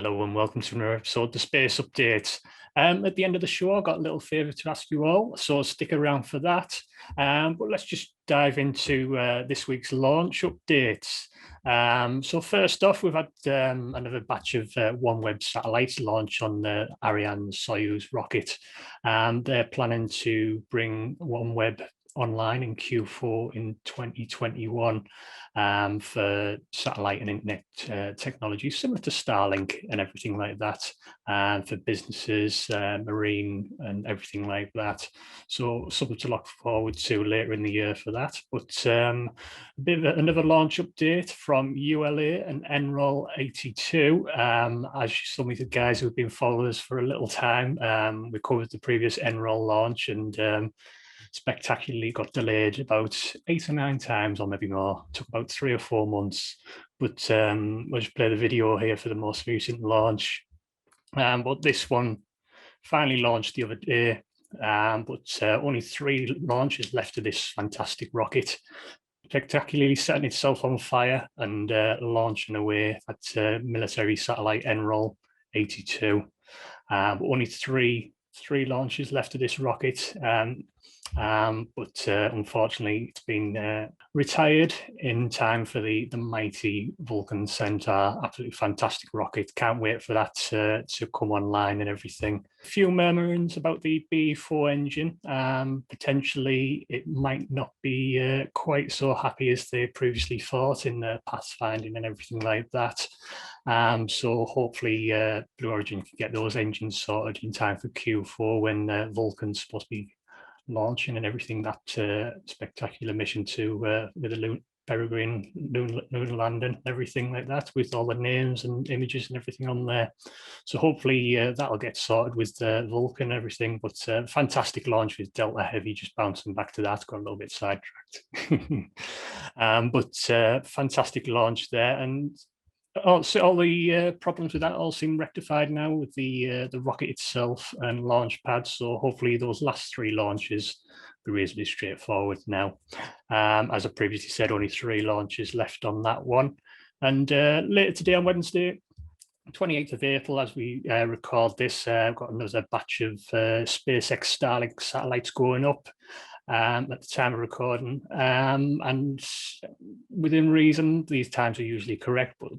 Hello and welcome to another episode of the Space Update. At the end of the show, I've got a little favour to ask you all, so stick around for that. But let's just dive into this week's launch updates. So first off, we've had another batch of OneWeb satellites launch on the Ariane Soyuz rocket. They're planning to bring OneWeb online in Q4 in 2021 for satellite and internet technology, similar to Starlink and everything like that, and for businesses, marine and everything like that. So something to look forward to later in the year for that. But a bit of another launch update from ULA and NROL 82. As some of the guys who've been followers for a little time, we covered the previous NROL launch and spectacularly got delayed about 8 or 9 times or maybe more. It took about 3 or 4 months, but we'll just play the video here for the most recent launch. But this one finally launched the other day, but only 3 launches left of this fantastic rocket, spectacularly setting itself on fire and launching away at military satellite NROL 82. But only three launches left of this rocket. But unfortunately, it's been retired in time for the mighty Vulcan Centaur. Absolutely fantastic rocket. Can't wait for that to come online and everything. A few murmurings about the B4 engine. Potentially, it might not be quite so happy as they previously thought in the pathfinding and everything like that. So hopefully Blue Origin can get those engines sorted in time for Q4 when Vulcan's supposed to be launching and everything. That spectacular mission to with the Peregrine lunar landing and everything like that, with all the names and images and everything on there. So hopefully that'll get sorted with Vulcan and everything. But fantastic launch with Delta Heavy, just bouncing back to that, got a little bit sidetracked. But fantastic launch there, and also all the problems with that all seem rectified now with the rocket itself and launch pads. So hopefully those last 3 launches be reasonably straightforward now. As I previously said, only 3 launches left on that one. And later today on Wednesday, 28th of April, as we record this, I've got another batch of SpaceX Starlink satellites going up at the time of recording, and within reason. These times are usually correct, but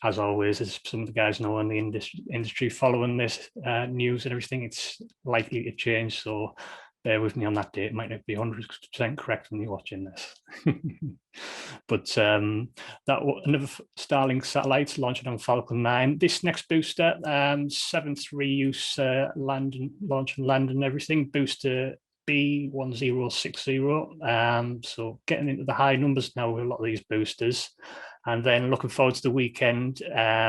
as always, as some of the guys know in the industry following this news and everything, it's likely to change, so bear with me on that date. It might not be 100% correct when you're watching this. But that another Starlink satellites launching on Falcon 9. This next booster, 7th reuse launch and land and everything, booster B1060. So getting into the high numbers now with a lot of these boosters. And then looking forward to the weekend,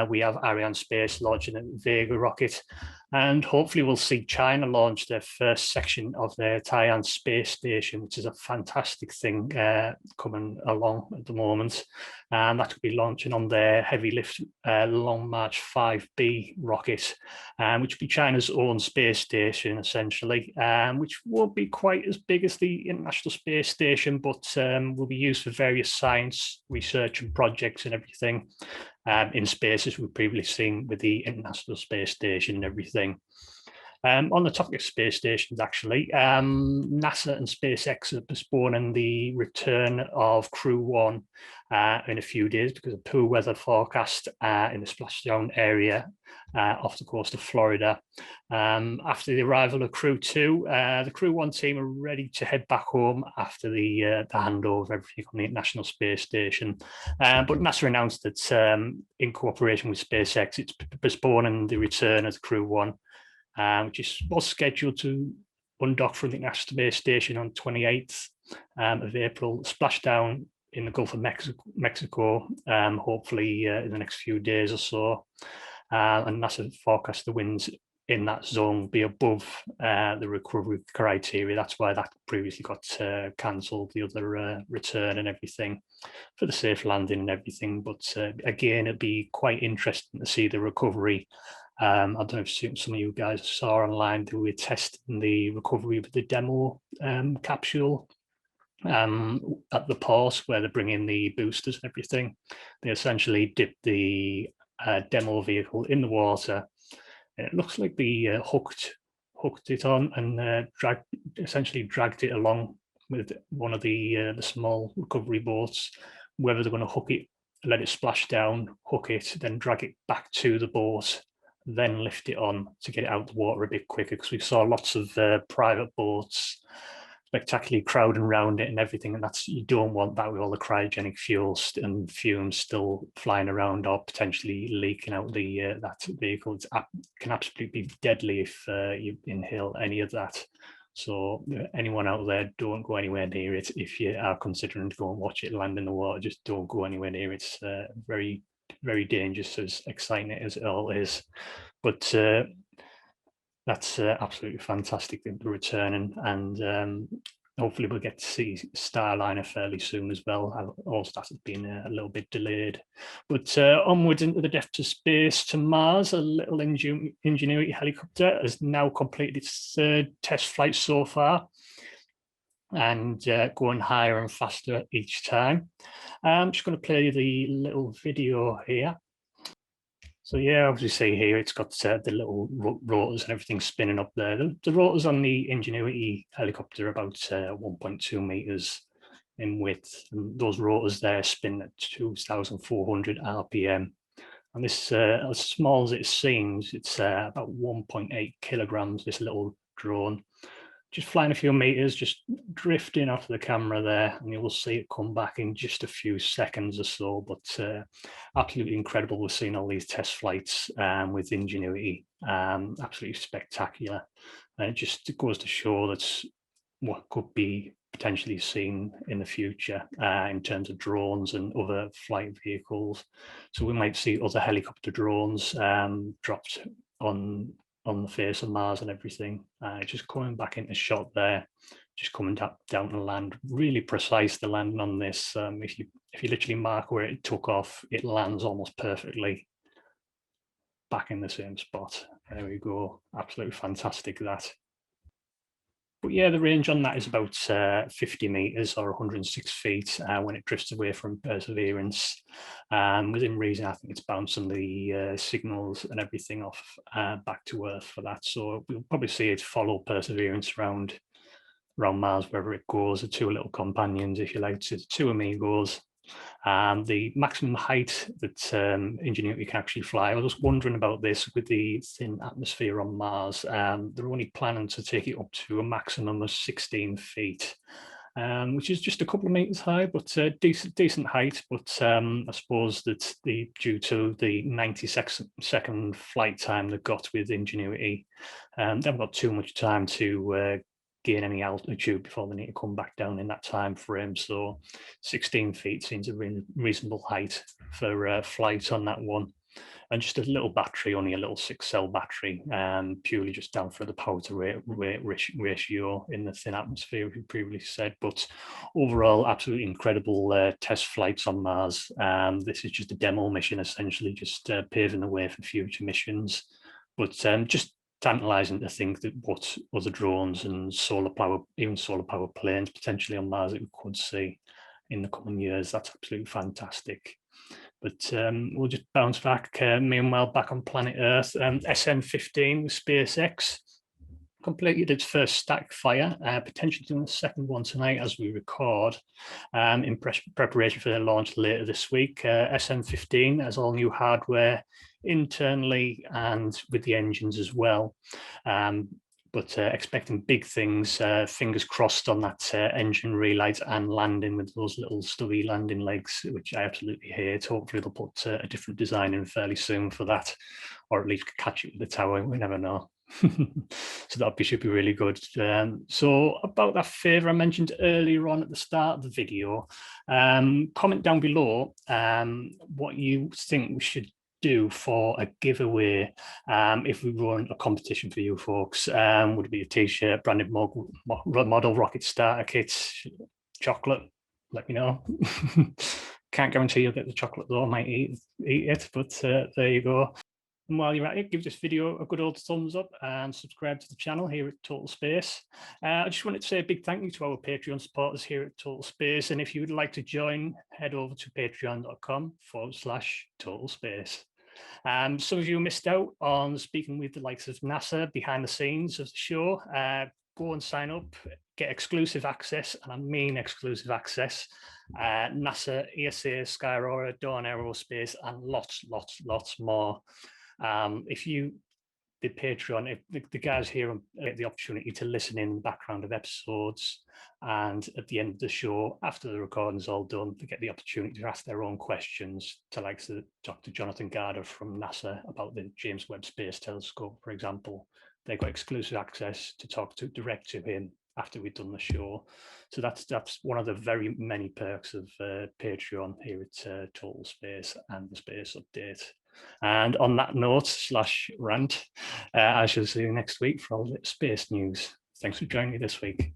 we have Arianespace launching a Vega rocket, and hopefully we'll see China launch their first section of their Tian space station, which is a fantastic thing coming along at the moment. And that could be launching on their heavy lift Long March 5B rocket, which will be China's own space station, essentially, which won't be quite as big as the International Space Station, but will be used for various science research and projects and everything in space, as we've previously seen with the International Space Station and everything. On the topic of space stations, actually, NASA and SpaceX are postponing the return of Crew 1 in a few days because of poor weather forecast in the splashdown area off the coast of Florida. After the arrival of Crew 2, the Crew 1 team are ready to head back home after the handover of everything on the International Space Station. But NASA announced that in cooperation with SpaceX, it's postponing the return of the Crew 1. Which was scheduled to undock from the International Space Station on 28th of April, splashdown in the Gulf of Mexico, hopefully in the next few days or so. And NASA forecast the winds in that zone be above the recovery criteria. That's why that previously got cancelled, the other return and everything, for the safe landing and everything. But again, it'd be quite interesting to see the recovery. I don't know if some of you guys saw online that we were testing the recovery with the demo capsule at the port where they bring in the boosters and everything. They essentially dip the demo vehicle in the water. And it looks like they hooked it on and essentially dragged it along with one of the small recovery boats. Whether they're going to hook it, let it splash down, hook it, then drag it back to the boat, then lift it on to get it out the water a bit quicker, because we saw lots of private boats spectacularly crowding around it and everything, and that's, you don't want that with all the cryogenic fuels and fumes still flying around or potentially leaking out the that vehicle. It can absolutely be deadly if you inhale any of that. So anyone out there, don't go anywhere near it. If you are considering to go and watch it land in the water, just don't go anywhere near it. It's very, very dangerous, as exciting as it all is. But that's absolutely fantastic that they're returning, and hopefully we'll get to see Starliner fairly soon as well. Also, that has been a little bit delayed. But onwards into the depths of space to Mars, a little Ingenuity helicopter has now completed its third test flight so far, and going higher and faster each time. I'm just going to play the little video here. So yeah, as you see here, it's got the little rotors and everything spinning up there. The rotors on the Ingenuity helicopter are about 1.2 meters in width, and those rotors there spin at 2,400 RPM. And this, as small as it seems, it's about 1.8 kilograms, this little drone. Just flying a few meters, just drifting off the camera there, and you will see it come back in just a few seconds or so. But absolutely incredible. We're seeing all these test flights with Ingenuity, absolutely spectacular. And it just goes to show that's what could be potentially seen in the future in terms of drones and other flight vehicles. So we might see other helicopter drones dropped on the face of Mars and everything. Just coming back into shot there, just coming down to land, really precise the landing on this. If you literally mark where it took off, it lands almost perfectly back in the same spot. There we go, absolutely fantastic that. But yeah, the range on that is about 50 meters or 106 feet when it drifts away from Perseverance. Within reason, I think it's bouncing the signals and everything off back to Earth for that. So we'll probably see it follow Perseverance around Mars wherever it goes. The two little companions, if you like, to the two amigos. The maximum height that Ingenuity can actually fly. I was just wondering about this with the thin atmosphere on Mars. They're only planning to take it up to a maximum of 16 feet, which is just a couple of meters high, but decent height. But I suppose that due to the 90-second flight time they've got with Ingenuity, they haven't got too much time to gain any altitude before they need to come back down in that time frame. So 16 feet seems a reasonable height for flight on that one. And just a little battery, only a little 6-cell battery, purely just down for the power to weight ratio in the thin atmosphere, we previously said. But overall, absolutely incredible test flights on Mars. This is just a demo mission, essentially, just paving the way for future missions. But just tantalizing to think that what other drones and even solar power planes potentially on Mars that we could see in the coming years. That's absolutely fantastic. But we'll just bounce back, meanwhile, back on planet Earth. SN15 with SpaceX completed its first static fire, potentially doing the second one tonight as we record, in preparation for their launch later this week. SN15 has all new hardware internally and with the engines as well. But expecting big things, fingers crossed on that engine relight and landing with those little stubby landing legs, which I absolutely hate. Hopefully they'll put a different design in fairly soon for that, or at least catch it with the tower, we never know. So that should be really good. So about that favor I mentioned earlier on at the start of the video, comment down below what you think we should do for a giveaway if we run a competition for you folks. Would it be a t-shirt, branded model rocket starter kits, chocolate? Let me know. Can't guarantee you'll get the chocolate though, I might eat it, but there you go. And while you're at it, give this video a good old thumbs up and subscribe to the channel here at Total Space. I just wanted to say a big thank you to our Patreon supporters here at Total Space. And if you would like to join, head over to patreon.com/Total Space. Some of you missed out on speaking with the likes of NASA behind the scenes of the show. Go and sign up, get exclusive access, and I mean exclusive access. NASA, ESA, Sky Aurora, Dawn Aerospace, and lots more. If you did Patreon, the guys here get the opportunity to listen in the background of episodes, and at the end of the show, after the recording's all done, they get the opportunity to ask their own questions to like Dr. Jonathan Gardner from NASA about the James Webb Space Telescope, for example. They got exclusive access to talk direct to him after we'd done the show. So that's one of the very many perks of Patreon here at Total Space and the Space Update. And on that note / rant, I shall see you next week for all the space news. Thanks for joining me this week.